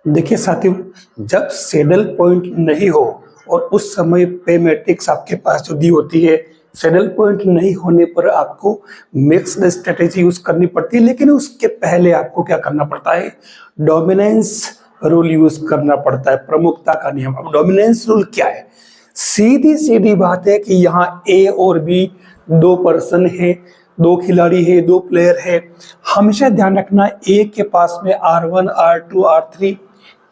देखिए साथियों, जब सैडल पॉइंट नहीं हो और उस समय पे मैट्रिक्स आपके पास जो दी होती है, सैडल पॉइंट नहीं होने पर आपको मिक्स्ड स्ट्रेटेजी यूज करनी पड़ती है। लेकिन उसके पहले आपको क्या करना पड़ता है, डोमिनेंस रूल यूज करना पड़ता है, प्रमुखता का नियम। अब डोमिनेंस रूल क्या है? सीधी सीधी बात है कि यहाँ ए और बी दो पर्सन है, दो खिलाड़ी है, दो प्लेयर है। हमेशा ध्यान रखना, ए के पास में R1 R2 R3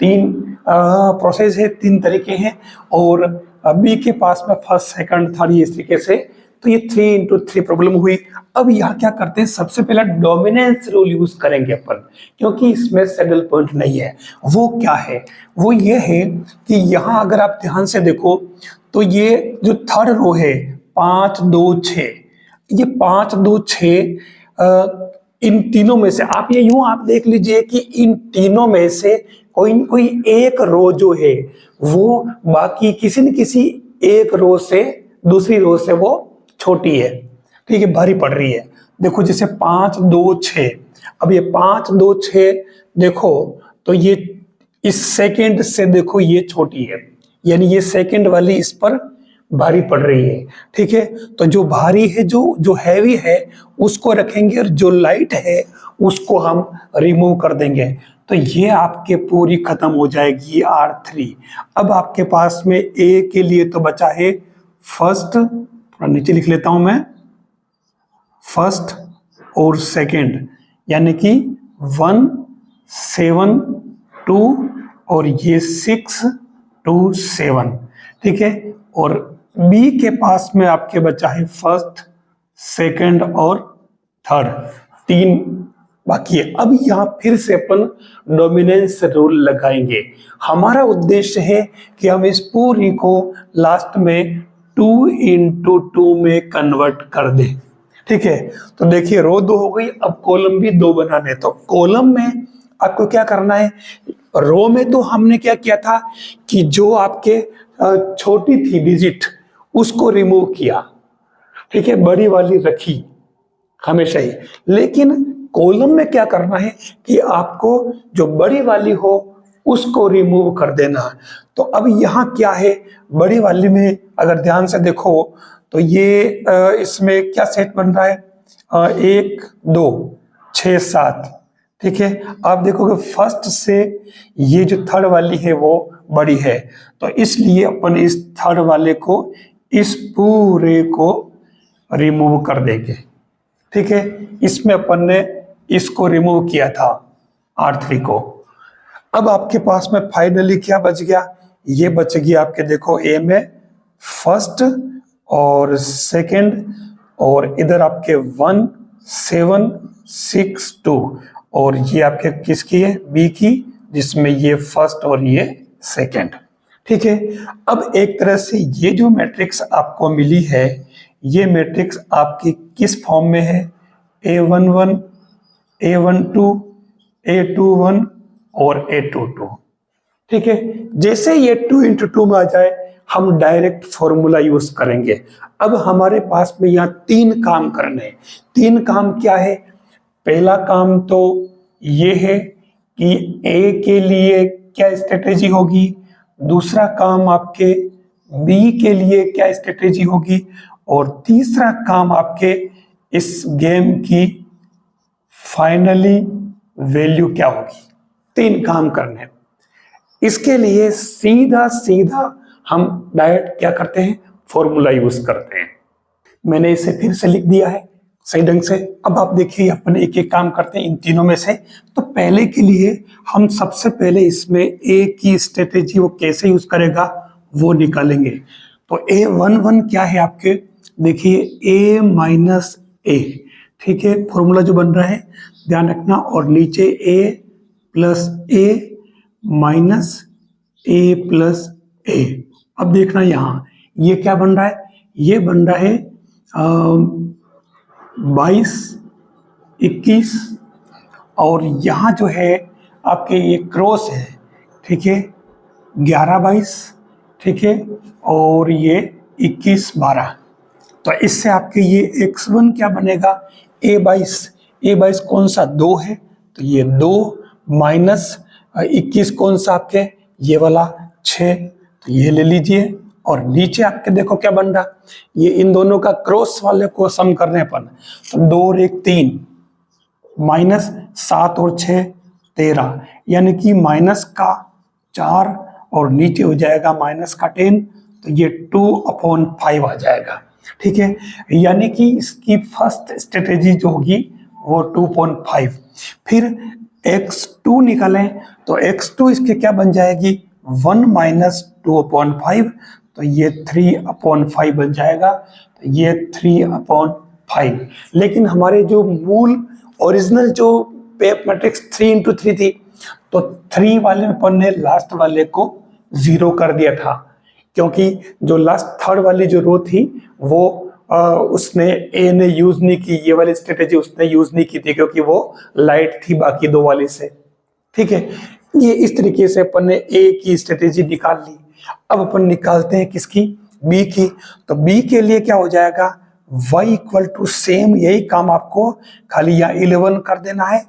तीन प्रोसेस है, तीन तरीके हैं, और बी के पास में फर्स्ट सेकंड थर्ड, इस तरीके से। तो ये 3x3 प्रॉब्लम हुई। अब यहाँ क्या करते हैं, सबसे पहला डोमिनेंस रूल यूज करेंगे अपन, क्योंकि इसमें सैडल पॉइंट नहीं है। वो क्या है? वो ये है कि यहाँ अगर आप ध्यान से देखो तो ये जो थर्ड रो है 5 2 6, ये 5 2 6 इन तीनों में से आप ये यूं आप देख लीजिए कि इन तीनों में से कोई न कोई एक रो जो है वो बाकी किसी न किसी एक रो से, दूसरी रो से वो छोटी है, ठीक है, भारी पड़ रही है। देखो जैसे 5 2 6, अब ये 5 2 6 देखो तो ये इस सेकंड से देखो ये छोटी है, यानी ये सेकंड वाली इस पर भारी पड़ रही है, ठीक है। तो जो भारी है, जो हैवी है उसको रखेंगे, और जो लाइट है उसको हम रिमूव कर देंगे। तो ये आपके पूरी खत्म हो जाएगी R3। अब आपके पास में ए के लिए तो बचा है फर्स्ट, थोड़ा नीचे लिख लेता हूं मैं, फर्स्ट और सेकंड, यानी कि 1 7 2 और ये 6 2 7, ठीक है। और बी के पास में आपके बचा है फर्स्ट सेकंड और थर्ड, तीन बाकी है। अब यहाँ फिर से अपन डोमिनेंस रूल लगाएंगे। हमारा उद्देश्य है कि हम इस पूरी को लास्ट में 2x2 में कन्वर्ट कर दें, ठीक है। तो देखिए रो 2 हो गई, अब कॉलम भी 2 बनाने। तो कॉलम में आपको क्या करना है, रो में तो हमने क्या किया था कि जो आपके छोटी थी डिजिट उसको रिमूव किया, ठीक है, बड़ी वाली रखी हमेशा ही। लेकिन कॉलम में क्या करना है कि आपको जो बड़ी वाली हो उसको रिमूव कर देना। तो अब यहाँ क्या है, बड़ी वाली में अगर ध्यान से देखो तो ये इसमें क्या सेट बन रहा है, 1 2 6 7, ठीक है। आप देखोगे फर्स्ट से ये जो थर्ड वाली है वो बड़ी है, तो इसलिए अपन इस थर्ड वाले को, इस पूरे को रिमूव कर देंगे, ठीक है। इसमें अपन ने इसको रिमूव किया था R3 को। अब आपके पास में फाइनली क्या बच गया, ये बच गया आपके, देखो ए में फर्स्ट और सेकंड, और इधर आपके 1 7 6 2, और ये आपके किसकी है, बी की, जिसमें ये फर्स्ट और ये सेकंड, ठीक है। अब एक तरह से ये जो मैट्रिक्स आपको मिली है, ये मैट्रिक्स आपकी किस फॉर्म में है, A11 A12 A21 और A22, ठीक है। जैसे ये 2x2 में आ जाए हम डायरेक्ट फॉर्मूला यूज करेंगे। अब हमारे पास में यहाँ 3 काम करने हैं। 3 काम क्या है, पहला काम तो ये है कि ए के लिए क्या स्ट्रेटेजी होगी, दूसरा काम आपके बी के लिए क्या स्ट्रेटेजी होगी, और तीसरा काम आपके इस गेम की फाइनली वैल्यू क्या होगी। 3 काम करने। इसके लिए सीधा सीधा हम डायरेक्ट क्या करते हैं, फॉर्मूला यूज करते हैं। मैंने इसे फिर से लिख दिया है सही ढंग से। अब आप देखिए अपन एक एक काम करते हैं इन तीनों में से। तो पहले के लिए हम सबसे पहले इसमें ए की स्ट्रेटेजी वो कैसे यूज करेगा वो निकालेंगे। तो A11 क्या है आपके, देखिए A-A, ठीक है, फॉर्मूला जो बन रहा है ध्यान रखना, और नीचे A + A - A + A। अब देखना यहाँ ये क्या बन रहा है, ये बन रहा है 22 21, और यहाँ जो है आपके ये क्रॉस है, ठीक है, 11 22, ठीक है, और ये 21 12। तो इससे आपके ये x1 क्या बनेगा, A22 कौन सा, 2 है, तो ये 2 - 21 कौन सा आपके, ये वाला 6, तो ये ले लीजिए। और नीचे आपके देखो क्या बन रहा, ये इन दोनों का क्रॉस वाले को सम करने अपन, तो 2 और 1 3, माइनस 7 और 6 13, यानी कि माइनस का 4 और नीचे हो जाएगा माइनस का 10, तो ये 2/5 आ जाएगा। ठीक है, यानी कि इसकी फर्स्ट स्ट्रेटेजी जो होगी वो 2.5। फिर x2 निकालें तो x2 इसके क्या बन जाएगी, 1 माइनस 2/5, तो ये 3/5 बन जाएगा, तो ये 3/5। लेकिन हमारे जो मूल ओरिजिनल जो मैट्रिक्स 3 into 3 थी, तो 3 वाले में अपन ने लास्ट वाले को 0 कर दिया था, क्योंकि जो लास्ट थर्ड वाली जो रो थी वो उसने ए ने यूज नहीं की, ये वाली स्ट्रेटेजी उसने यूज नहीं की थी, क्योंकि वो लाइट थी बाकी दो वाली से। ठीक है, ये इस तरीके से अपन ने ए की स्ट्रेटेजी निकाल ली। अब अपन निकालते हैं किसकी, बी की। तो बी के लिए क्या हो जाएगा, y इक्वल टू सेम, यही काम आपको खाली यहाँ 11 कर देना है,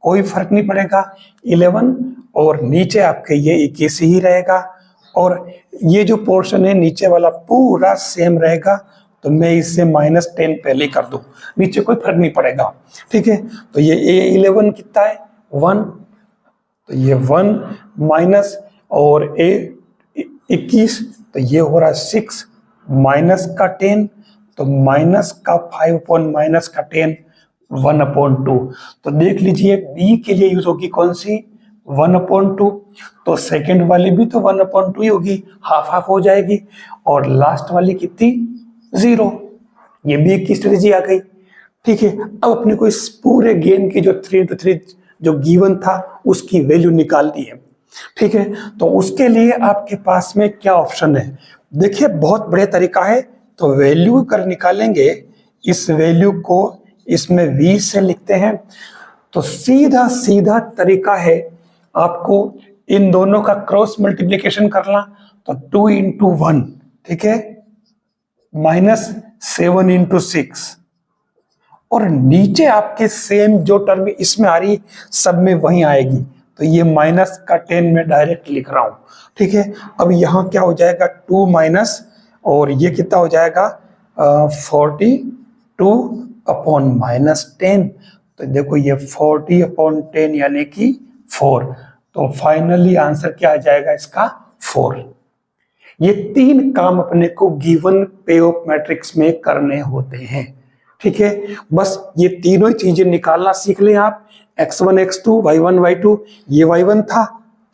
कोई फर्क नहीं पड़ेगा, 11 और नीचे आपके ये 21 ही रहेगा, और ये जो पोर्शन है नीचे वाला पूरा सेम रहेगा। तो मैं इससे -10 पहले ही कर दूं, नीचे कोई फर्क नहीं पड़ेगा। ठीक है, तो ये A11 कितना है, 1, तो ये 1 माइनस और A21, तो ये हो रहा 6 माइनस का 10, तो माइनस का 5 अपॉन माइनस का 10, 1/2। तो देख लीजिए बी के लिए यूज होगी कौन सी, 1/2, तो सेकंड वाली भी तो 1/2 ही होगी, हाफ हाफ हो जाएगी, और लास्ट वाली कितनी, 0। ये बी की स्ट्रेटेजी आ गई। ठीक है, अब अपने को इस पूरे गेम की जो 3 into 3 जो गिवन था उसकी वैल्यू निकालनी है। ठीक है, तो उसके लिए आपके पास में क्या ऑप्शन है, देखिए बहुत बढ़िया तरीका है। तो वैल्यू कर निकालेंगे, इस वैल्यू को इसमें v से लिखते हैं, तो सीधा सीधा तरीका है आपको इन दोनों का क्रॉस मल्टीप्लिकेशन करना, तो 2 into 1, ठीक है, -7 into 6, और नीचे आपके सेम जो टर्म इसमें आ रही सब में वही आएगी, तो ये माइनस का 10 में डायरेक्ट लिख रहा हूं। ठीक है, अब यहाँ क्या हो जाएगा, 2 माइनस, और ये कितना हो जाएगा 42 अपॉन -10, तो देखो ये 40/10 यानी कि 4, तो फाइनली आंसर क्या आ जाएगा इसका, 4। ये 3 काम अपने को गिवन पे ऑफ मैट्रिक्स में करने होते हैं। ठीक है, बस ये तीनों ही चीजें निकालना सीख लें आप, x1 x2 y1 y2, ये y1 था।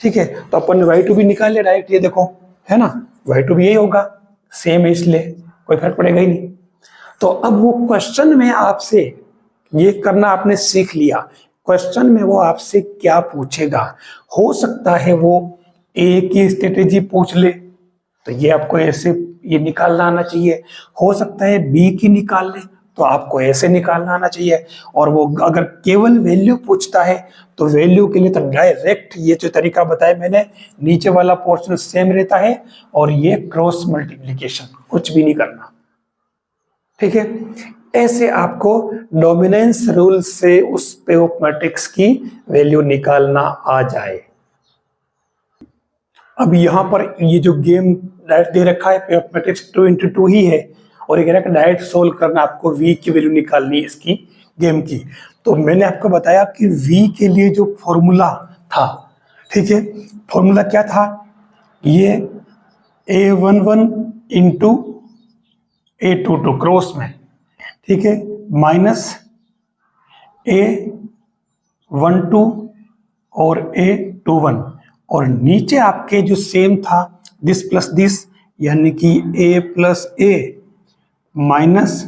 ठीक है, तो अपन y2 भी निकाल ले डायरेक्ट, ये देखो है ना, y2 भी यही होगा, सेम है इसलिए कोई फर्क पड़ेगा ही नहीं। तो अब वो क्वेश्चन में आपसे ये करना आपने सीख लिया, क्वेश्चन में वो आपसे क्या पूछेगा, हो सकता है वो ए की स्ट्रेटेजी पूछ ले, तो ये आपको ऐसे ये निकालना आना चाहिए, हो सकता है बी की निकाल ले, तो आपको ऐसे निकालना आना चाहिए, और वो अगर केवल वैल्यू पूछता है तो वैल्यू के लिए तो डायरेक्ट ये जो तरीका बताया मैंने, नीचे वाला पोर्शन सेम रहता है और ये क्रॉस मल्टीप्लिकेशन, कुछ भी नहीं करना। ठीक है, ऐसे आपको डोमिनेंस रूल से उस पे ऑफ मैट्रिक्स की वैल्यू निकालना आ जाए। अब यहां पर ये जो गेम डायरेक्ट दे रखा है पे ऑफ मैट्रिक्स 2 into 2 ही है, और ये डायरेक्ट सोल्व करना, आपको v की वैल्यू निकालनी है इसकी गेम की। तो मैंने आपको बताया कि v के लिए जो फॉर्मूला था, ठीक है, फॉर्मूला क्या था, ये A11 into A22 क्रॉस में, ठीक है, माइनस A12 और A21, और नीचे आपके जो सेम था दिस प्लस दिस, यानी कि A plus A minus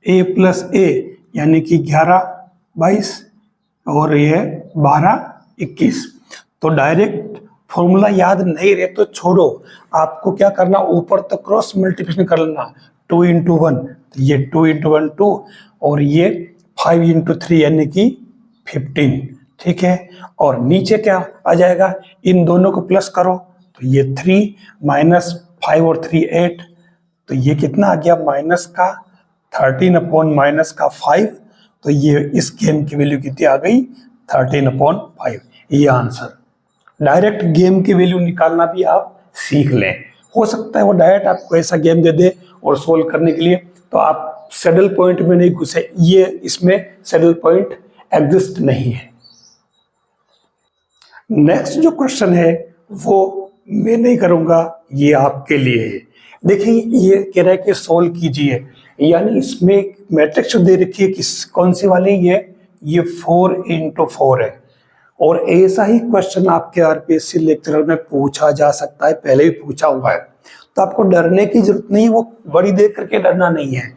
A plus A, यानी कि 11/22 और ये 12/21। तो डायरेक्ट फॉर्मूला याद नहीं रहे तो छोड़ो, आपको क्या करना, ऊपर तो क्रॉस मल्टीप्लिकेशन कर लेना, 2 into 1, तो ये 2 into 1 2, और ये 5 into 3 यानी कि 15। ठीक है, और नीचे क्या आ जाएगा, इन दोनों को प्लस करो, तो ये 3 माइनस 5 और 3 8, तो ये कितना आ गया, माइनस का 13 अपॉन माइनस का 5, तो ये इस गेम की वैल्यू कितनी आ गई, 13/5, ये आंसर। डायरेक्ट गेम की वैल्यू निकालना भी आप सीख लें। हो सकता है वो डायरेक्ट आपको ऐसा गेम दे दे और सोल्व करने के लिए, तो आप सैडल पॉइंट में नहीं घुसे, ये इसमें सैडल पॉइंट एग्जिस्ट नहीं है। नेक्स्ट जो क्वेश्चन है वो मैं नहीं करूंगा, ये आपके लिए है। देखिए ये कह रहा है कि सोल्व कीजिए, यानी इसमें मैट्रिक्स दे रखी है कि कौन सी वाली है, ये 4 into 4 है। और ऐसा ही क्वेश्चन आपके आरपीएससी लेक्चरर में पूछा जा सकता है, पहले भी पूछा हुआ है, तो आपको डरने की जरूरत नहीं है, वो बड़ी देख करके डरना नहीं है।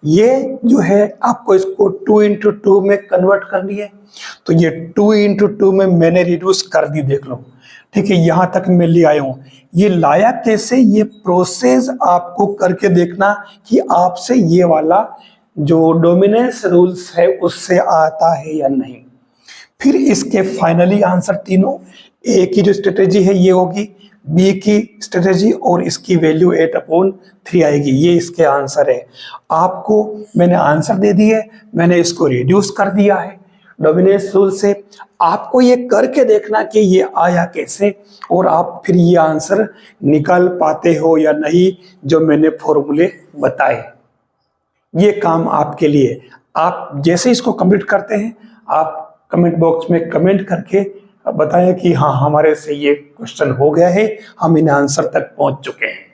ये जो है आपको इसको 2 into 2 में कन्वर्ट करनी है, तो ये 2 into 2 में मैंने रिड्यूस कर दी, देख लो, ठीक है, यहां तक मैं ले आया हूं। ये लाया कैसे, ये प्रोसेस आपको करके देखना कि आपसे ये वाला जो डोमिनेंस रूल्स है उससे आता है या नहीं। फिर इसके फाइनली आंसर तीनों, ए की जो स्ट्रेटेजी है ये होगी, बी की स्ट्रेटेजी और इसकी वैल्यू 8/3 आएगी, ये इसके आंसर है। आपको मैंने आंसर दे दिए, मैंने इसको रिड्यूस कर दिया है डोमिनेंस रूल से। आपको ये करके देखना कि ये आया कैसे और आप फिर ये आंसर निकाल पाते हो या नहीं जो मैंने फॉर्मूले बताए। ये काम आपके लिए, आप जैसे इसको कंप्लीट करते हैं आप कमेंट बॉक्स में कमेंट करके बताएं कि हाँ हमारे से ये क्वेश्चन हो गया है, हम इन आंसर तक पहुंच चुके हैं।